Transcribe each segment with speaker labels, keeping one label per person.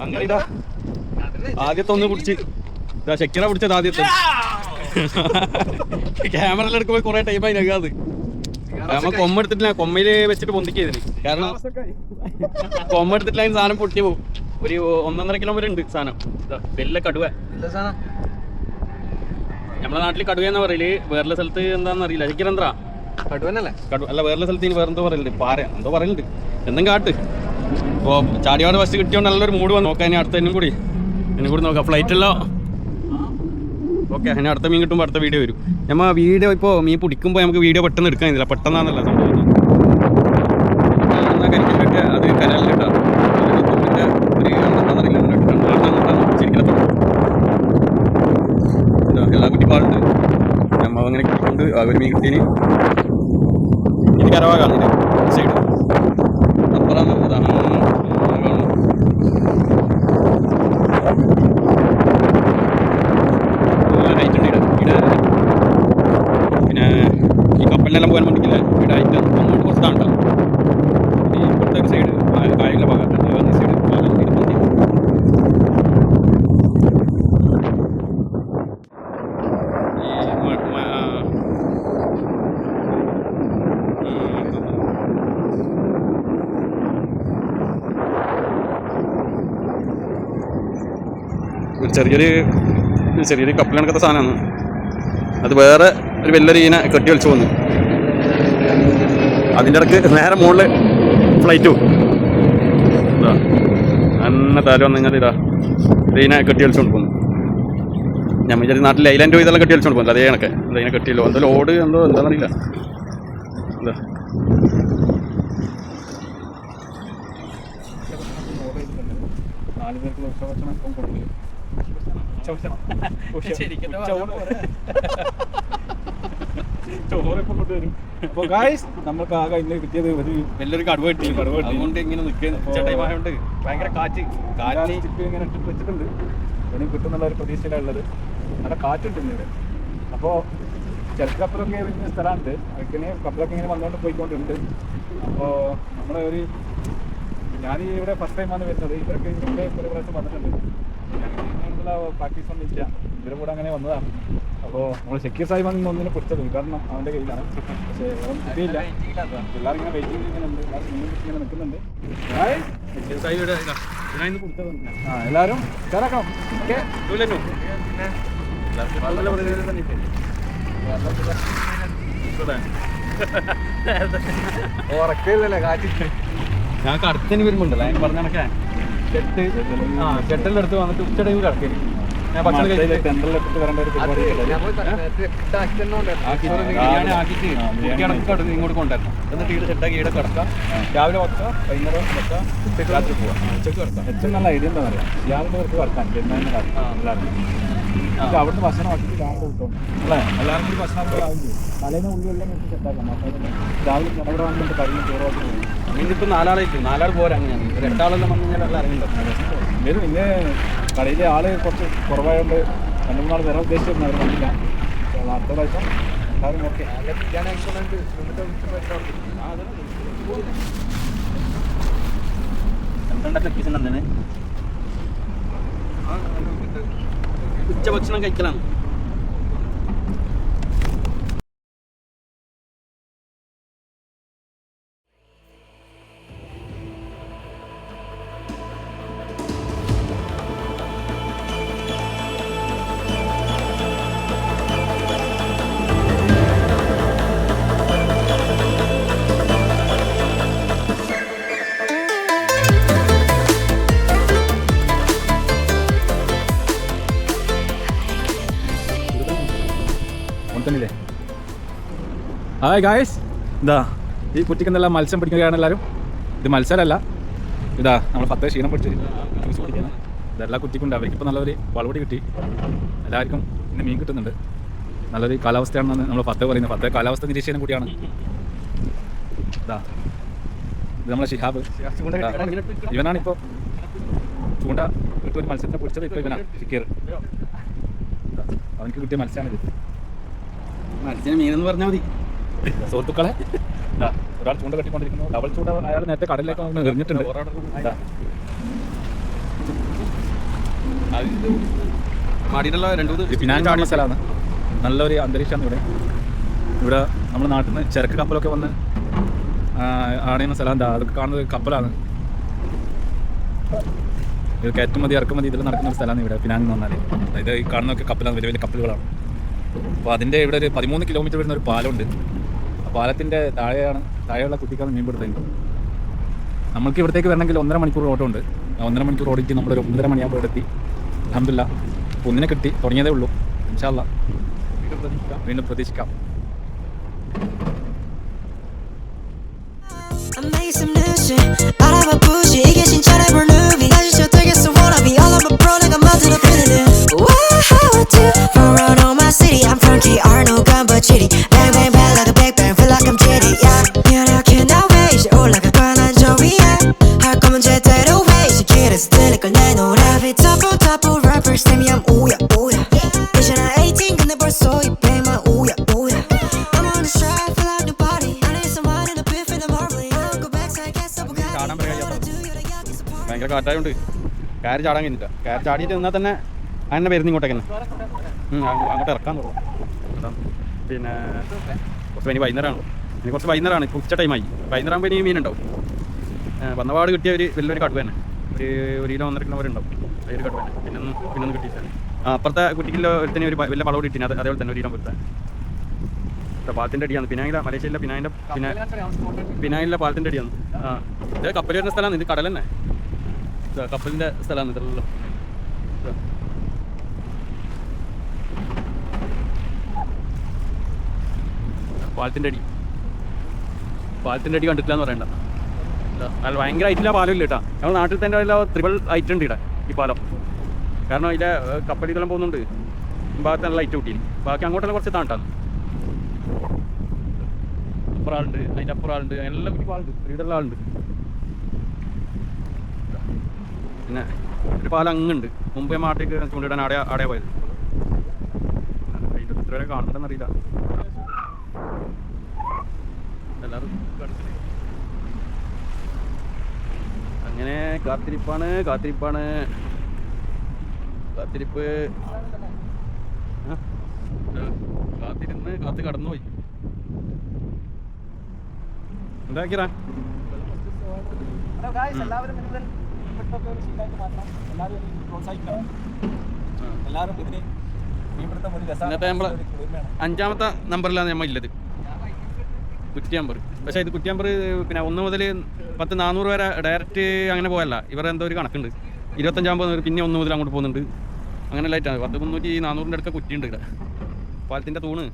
Speaker 1: അങ്ങനെ ഇതാ ആദ്യത്തെ ഒന്ന് പിടിച്ച് ഇതാ ഷക്കീറ പിടിച്ചത് ആദ്യത്തെ. ക്യാമറയിൽ എടുക്കുമ്പോൾ കുറെ ടൈമായി നകാത്. നമ്മ കൊമ്മ എടുത്തിട്ടില്ല, കൊമ്മയില് വെച്ചിട്ട് പൊന്തിക്കതിന്. കാരണം കൊമ്മ എടുത്തിട്ടില്ല സാധനം പൊട്ടി പോകും. ഒരു 1.5 കിലോമീറ്റർ ഉണ്ട് സാധനം. വലിയ കടുവ. നമ്മളെ നാട്ടില് കടുവ എന്നാ പറയല്, വേറെ സ്ഥലത്ത് എന്താന്ന് അറിയില്ല. ഷക്കീർ എന്താ
Speaker 2: കടുവനല്ലേ?
Speaker 1: അല്ല, വേറെ സ്ഥലത്ത് ഇനി വേറെന്തോ പറയലുണ്ട്, പാര എന്തോ പറയുന്നുണ്ട്. എന്തും കാട്ട്. ഇപ്പോൾ ചാടിയാട് ബസ് കിട്ടിയോണ്ട് നല്ലൊരു മൂഡ് വന്നു നോക്കാം. ഇനി അടുത്ത എന്നും കൂടി നോക്കാം. ഫ്ലൈറ്റല്ലോ ഓക്കെ. ഇനി അടുത്ത മീൻ കിട്ടുമ്പോൾ അടുത്ത വീഡിയോ വരും. നമ്മൾ വീഡിയോ ഇപ്പോൾ മീൻ പിടിക്കുമ്പോൾ നമുക്ക് വീഡിയോ പെട്ടെന്ന് എടുക്കാൻ കഴിയില്ല. പെട്ടെന്നാണല്ലോ സംഭവം. എന്നാൽ കരിക്കലൊക്കെ അത് കരലിലിട്ടാ ഒരു എന്താണെന്നറിയില്ല എല്ലാ കുറ്റിപ്പാടുണ്ട്. നമ്മൾ അങ്ങനെ കിട്ടിക്കൊണ്ട് ആ ഒരു മീൻ കിട്ടീന്. ഇനി കരവാ കാണില്ല സൈഡ് അപ്പുറം അതാണ് നല്ല ഹൈറ്റ് ഉണ്ട് ഇവിടെ. പിന്നെ ഈ കപ്പലിനെല്ലാം പോകാൻ വേണ്ടിയില്ല ഇവിടെ ഹൈറ്റ് അങ്ങോട്ട് കുറച്ചാണ് കേട്ടോ. ഈ ഇപ്പോഴത്തെ ഒരു സൈഡ് കായലിൻ്റെ ഭാഗത്തുണ്ട്, ഈ സൈഡ് പാലം ഇത് പൊന്തി. ചെറിയൊരു കപ്പൽ കണക്കത്തെ സാധനമാണ്. അത് വേറെ ഒരു വലിയൊരു ഈനെ കെട്ടി വലിച്ചു വന്നു. അതിൻ്റെ ഇടയ്ക്ക് നേരെ മുകളിൽ ഫ്ലൈറ്റ് പോകും. ഇതാ അന്ന താരം വന്നു കഴിഞ്ഞാൽ ഇതാ ഇതിനെ കെട്ടി വലിച്ചുകൊണ്ട് പോകുന്നു. ഞാൻ വിചാരിച്ച നാട്ടിൽ ഐലൻഡോ ഇതെല്ലാം കെട്ടി വലിച്ചുകൊണ്ട് പോകുന്നത് അതേ കണക്കെ. ഇതിനെ കെട്ടിയല്ലോ എന്തോ ലോഡ് എന്തോ എന്താണെന്നറിയില്ല. എന്താ
Speaker 2: നമ്മൾക്ക് ആകെ ഇന്ന് കിട്ടിയത് ഒരു
Speaker 1: വലിയൊരു കടുവ കിട്ടി. അതുകൊണ്ട് ഇങ്ങനെ നിൽക്കുന്ന ടൈമായതുകൊണ്ട് ഭയങ്കര കാറ്റ്
Speaker 2: ഇങ്ങനെ ഇട്ടിട്ട് വെച്ചിട്ടുണ്ട്. ഇനി കിട്ടുന്നുള്ള ഒരു പ്രതീക്ഷയിലുള്ളത്. നല്ല കാറ്റുണ്ട് ഇന്ന്. അപ്പോൾ ചെറുക്കപ്പലൊക്കെ വരുന്ന സ്ഥലമുണ്ട്. അതൊക്കെ കപ്പലൊക്കെ ഇങ്ങനെ വന്നുകൊണ്ട് പോയിക്കൊണ്ടുണ്ട്. അപ്പോൾ നമ്മളെ ഞാൻ ഇവിടെ ഫസ്റ്റ് ടൈമാണ് വരുന്നത്. ഇവരൊക്കെ ഇവിടെ ഒരു പ്രാവശ്യം വന്നിട്ടുണ്ട്. പ്രാക്ടീസ് ഒന്നും ഇല്ല. ഇവരെ കൂടെ അങ്ങനെ വന്നതാണ്. അപ്പോൾ നമ്മൾ ഷക്കീർ സാഹിബാണ് ഒന്നിനെ പിടിച്ചത്. കാരണം അവൻ്റെ കയ്യിലാണ്. പക്ഷേ അവൻ കിട്ടിയില്ല. എല്ലാവരും ഇങ്ങനെ വെയിറ്റ് ചെയ്തിരിക്കുന്നുണ്ട്. ഇങ്ങനെ നിൽക്കുന്നുണ്ട്. എല്ലാവരും കയറാക്കണം. ഉറക്കില്ലല്ലേ കാറ്റ്.
Speaker 1: ഞാൻ കടത്തിന് വരുമ്പോണ്ടല്ലോ ഞാൻ പറഞ്ഞ കണക്കെ ഷെട്ടെല്ലാം എടുത്ത് വന്നിട്ട് ഉച്ച ടൈം കിടക്കല്. ഞാൻ ഭക്ഷണം കഴിച്ചിട്ട് ഇങ്ങോട്ട് കൊണ്ടുവരണം. എന്നിട്ട് ഈട് സെറ്റാക്കി ഈടെ കിടക്കാം. രാവിലെ വെക്കാം, വൈകുന്നേരം വെക്കാം, ഉച്ചയ്ക്ക് രാത്രി പോവാം. ഉച്ചയ്ക്ക് കിടക്കാം.
Speaker 2: ഏറ്റവും നല്ല ഐഡിയ എന്താ പറയുക, രാവിലെ കുറച്ച് കിടക്കാം. എല്ലാവരും അവിടുന്ന് ഭക്ഷണം ആക്കിയിട്ട് രാവിലെ കിട്ടും അല്ലേ? എല്ലാവരും കൂടി ഭക്ഷണം ആവും ചെയ്യും. തലേന്ന് ഉള്ളിയെല്ലാം നമുക്ക് സെറ്റാക്കാം. രാവിലെ ഇവിടെ വന്നിട്ട് കരിയും ചോറാക്കി പോകും.
Speaker 1: ഇന്നിപ്പോൾ 4 ആളായിരിക്കും. 4 ആൾ പോരാ. അങ്ങനെയാണ് 2 ആളെല്ലാം വന്നു കഴിഞ്ഞാൽ എല്ലാം അറിയുന്നുണ്ടോ?
Speaker 2: ഇന്ന് കടയിലെ ആള് കുറച്ച് കുറവായതുകൊണ്ട് 2-3 നാൾ വരാൻ ഉദ്ദേശിച്ചിരുന്നു. അവർ വന്നില്ല. അടുത്ത പ്രാവശ്യം എല്ലാവരും ഓക്കെ.
Speaker 1: ഉച്ചഭക്ഷണം കഴിക്കലാണ്.
Speaker 2: ഹായ് ഗായ്സ്, ഇതാ ഈ കുറ്റിക്കെന്തെല്ലാം മത്സ്യം പിടിക്കുകയാണ് എല്ലാവരും. ഇത് മത്സരമല്ല, ഇതാ നമ്മൾ 10 ക്ഷീണം പിടിച്ച് ജ്യൂസ് പിടിക്കുകയാണ്. ഇതെല്ലാം കുറ്റിക്കുണ്ട്. അവർക്കിപ്പോൾ നല്ലൊരു വളപടി കിട്ടി. എല്ലാവർക്കും ഇന്ന് മീൻ കിട്ടുന്നുണ്ട്. നല്ലൊരു കാലാവസ്ഥയാണെന്നാണ് നമ്മൾ 10 പറയുന്നത്. 10 കാലാവസ്ഥ നിരീക്ഷണം കൂടിയാണ്. ഇതാ ഇത് നമ്മളെ ഷിഹാബ്. ഇവനാണിപ്പോൾ ചൂണ്ട കിട്ടിയ ഒരു മത്സ്യത്തിനെ പിടിച്ചത്. ഇപ്പോൾ ഇവനാണ് ഷിക്കീർ. അവനക്ക് കിട്ടിയ മത്സ്യമാണിത്.
Speaker 1: മത്സ്യം മീനെന്ന് പറഞ്ഞാൽ മതി.
Speaker 2: സുഹൃത്തുക്കളെ, ഒരാൾ ചൂണ്ട കെട്ടിക്കൊണ്ടിരിക്കുന്നു. ഡബിൾ ചൂണ്ട അയാൾ നേരത്തെ കടലിലേക്ക് എറിഞ്ഞിട്ടുണ്ട്.
Speaker 1: മാടിയിട്ടുള്ള രണ്ട് മൂന്ന്
Speaker 2: പിനാങ് ചാടിയ സ്ഥലമാണ്. നല്ലൊരു അന്തരീക്ഷമാണ് ഇവിടെ. ഇവിടെ നമ്മുടെ നാട്ടിൽ നിന്ന് ചരക്ക് കപ്പലൊക്കെ വന്ന് ആടുന്ന സ്ഥലം. അതൊക്കെ കാണുന്നത് കപ്പലാണ്. ഇത് കയറ്റുമതി ഇറക്കുമതി ഇതിൽ നടക്കുന്ന ഒരു സ്ഥലമാണ് ഇവിടെ പിനാങ് എന്ന് പറഞ്ഞാൽ. ഇത് ഈ കാണുന്നതൊക്കെ കപ്പലാണ്, വലിയ വലിയ കപ്പലുകളാണ്. അപ്പോൾ അതിൻ്റെ ഇവിടെ ഒരു 13 കിലോമീറ്റർ വരുന്ന ഒരു പാലമുണ്ട്. ആ പാലത്തിൻ്റെ താഴെയുള്ള കുട്ടിക്കാണ് മീൻപിടുത്തം. നമ്മൾക്ക് ഇവിടത്തേക്ക് വരണമെങ്കിൽ 1.5 മണിക്കൂർ ഓട്ടമുണ്ട്. 1.5 മണിക്കൂർ ഓടിച്ച് നമ്മളൊരു 1.5 മണിയാകുമ്പോൾ ഇവിടെ എത്തി. അൽഹംദുലില്ലാ അപ്പോൾ ഒന്നിനെ കിട്ടി, തുടങ്ങിയതേ ഉള്ളൂ. ഇൻഷാ അല്ലാ വീണ്ടും പ്രതീക്ഷിക്കാം.
Speaker 3: I made some new shit out of a bougie. 이게 진짜래 볼 movie. 다시 저 되겠어 wanna be all of my bro 내가 만든 a feeling. Wow, how I do run around on my city. I'm from GR, no gun but chitty. Bang bang bang like a big bang, feel like I'm jitty. Yeah, yeah, I cannot wait. 이제 올라갈 거야 난 저 위에. 할 거면 제대로 해. 이제 길에서 들릴 걸 내 노래. Top rappers tell me I'm ooh yeah ooh yeah. 이제 난 18 근데 벌써 이 play my ooh yeah ooh yeah. I'm on the stride, feel like nobody. I need someone in a bit for the marbling.
Speaker 1: ഭയങ്കര കാറ്റായതുകൊണ്ട് കയറി ചാടാൻ കഴിഞ്ഞില്ല. കയറി ചാടിയിട്ട് നിന്നാൽ തന്നെ അതിനെ വരുന്ന ഇങ്ങോട്ടേക്ക് തന്നെ അങ്ങോട്ട് ഇറക്കാൻ തുടങ്ങും. പിന്നെ കുറച്ച് ഇനി വൈകുന്നേരമാണ്. ഇനി കുറച്ച് വൈകുന്നേരമാണ്. ഇപ്പോൾ ഉച്ച ടൈമായി. വൈകുന്നേരമാകുമ്പോൾ ഇനി മീനുണ്ടാവും. വന്നപാട് കിട്ടിയ വലിയൊരു കടുവ തന്നെ. ഒരു കിലോ 1.5 കിലോ വരെ ഉണ്ടാവും. വലിയൊരു കടുവ തന്നെ. പിന്നൊന്നും കിട്ടിയില്ല. അപ്പുറത്തെ കുട്ടിക്കിലോ ഒരുത്തന്നെ ഒരു വലിയ വളവോട് കിട്ടിന്. അതേപോലെ തന്നെ 1 കിലോ വരുത്താൻ പാലത്തിൻ്റെ അടിയാണ്. പിനാങ്ങിലെ മലേഷ്യയിലെ പിനാങ്ങിലെ പാലത്തിൻ്റെ അടിയാണ്. ഇത് കപ്പൽ വരുന്ന സ്ഥലമാണ്. ഇത് കടൽ തന്നെ. കപ്പലിൻ്റെ സ്ഥലമാണ് ഇതല്ലോ. പാലത്തിൻ്റെ അടി കണ്ടിട്ടില്ല എന്ന് പറയണ്ട. അല്ല ഭയങ്കര ഹൈറ്റില്ല പാലം ഇല്ല കേട്ടോ. ഞങ്ങൾ നാട്ടിൽ തന്നെ ത്രിബിൾ ഹൈറ്റ് ഉണ്ട് ഇവിടെ ഈ പാലം. കാരണം ഇതിലെ കപ്പൽ ഇതെല്ലാം പോകുന്നുണ്ട്. ഭാഗത്ത് നല്ല ലൈറ്റ് കൂട്ടി. ബാക്കി അങ്ങോട്ടെല്ലാം കുറച്ച് താണ്ടാണ്. അപ്പുറമുണ്ട്, അതിൻ്റെ അപ്പുറമുണ്ട്, എല്ലാം കുട്ടി പാലുണ്ട്. വീടെല്ലാം ആളുണ്ട്. പിന്നെ ഒരു പാലം അങ്ങുണ്ട്. മുമ്പേ മാട്ടേക്ക് ചൂണ്ടിടാൻ ആടെ പോയത്. അതിൻ്റെ ഇത്ര വരെ കാണുന്നുണ്ടെന്നറിയില്ല. എല്ലാവരും അങ്ങനെ കാത്തിരിപ്പ് കാത്ത് കടന്നുപോയി. എന്താക്കിറാ ഇന്നത്തെ നമ്മൾ 5ാമത്തെ നമ്പറിലാണ് നമ്മൾ ഇല്ലത്. കുറ്റിയാമ്പർ. പക്ഷേ ഇത് കുറ്റിയാമ്പർ പിന്നെ 1 മുതൽ 10 400 വരെ ഡയറക്റ്റ് അങ്ങനെ പോയല്ല. ഇവരെ എന്തോ ഒരു കണക്കുണ്ട്. 25 പിന്നെ 1 മുതൽ അങ്ങോട്ട് പോകുന്നുണ്ട്. അങ്ങനെ ലൈറ്റാണ്. 10 300 400 അടുക്ക കുറ്റിയുണ്ട് ഇവിടെ. പാലത്തിൻ്റെ തൂണ്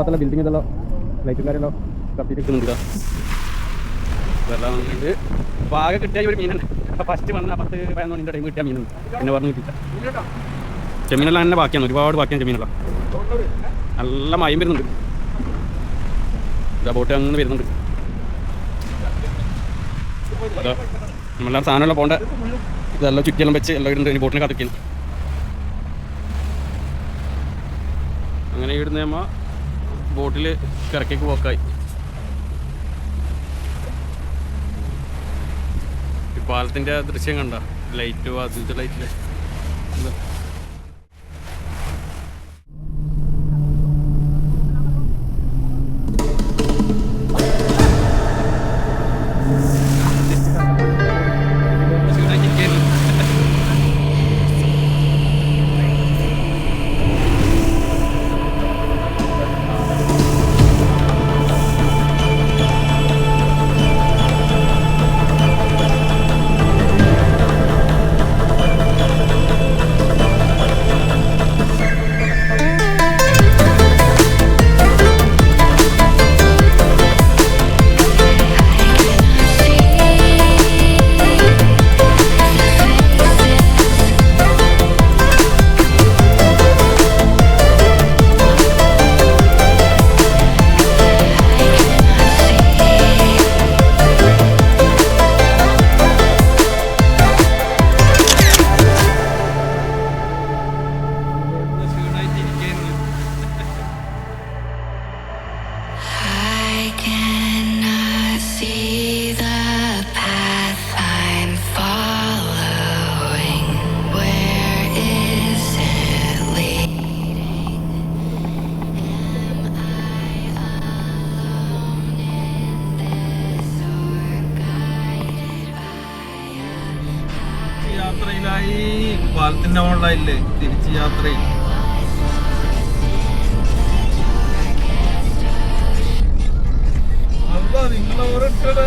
Speaker 1: ഭാഗത്തുള്ള ബിൽഡിംഗ് ഇതെല്ലാം ലൈറ്റും കാര്യമെല്ലാം കത്തിയിരിക്കുന്നുണ്ട്. വെള്ളം വന്നിട്ട് അപ്പോൾ ആകെ കിട്ടിയ ഒരു മീനുണ്ട്. ഫസ്റ്റ് വന്ന 10-11 ടൈം കിട്ടിയ മീനുണ്ട്. പിന്നെ പറഞ്ഞു കിട്ടില്ല. ചെമ്മീനെല്ലാം തന്നെ ബാക്കിയാണ്, ഒരുപാട് ബാക്കിയാണ് ചെമ്മീനെല്ലാം. നല്ല മയം വരുന്നുണ്ട്. ഇതാ ബോട്ട് അങ്ങനെ വരുന്നുണ്ട്. അതാ നമ്മളെല്ലാം സാധനമെല്ലാം പോകേണ്ട ഇതെല്ലാം ചുറ്റിയെല്ലാം വെച്ച് എല്ലാം ഇടുന്നുണ്ട്. ഇനി ബോട്ടിനെ കാത്തിരിക്കുന്നു. അങ്ങനെ ഇവിടുന്ന് നമ്മൾ ബോട്ടിൽ കിറക്കേക്ക് പോക്കായി. ഈ പാലത്തിൻ്റെ ദൃശ്യം കണ്ട ലൈറ്റ് അതിൻ്റെ ലൈറ്റിൽ യാത്രയിലായി. പാലത്തിന്റെ മുകളിലായില്ലേ തിരിച്ച് യാത്രയിൽ. നിങ്ങളെ ഓരോരുത്തരുടെ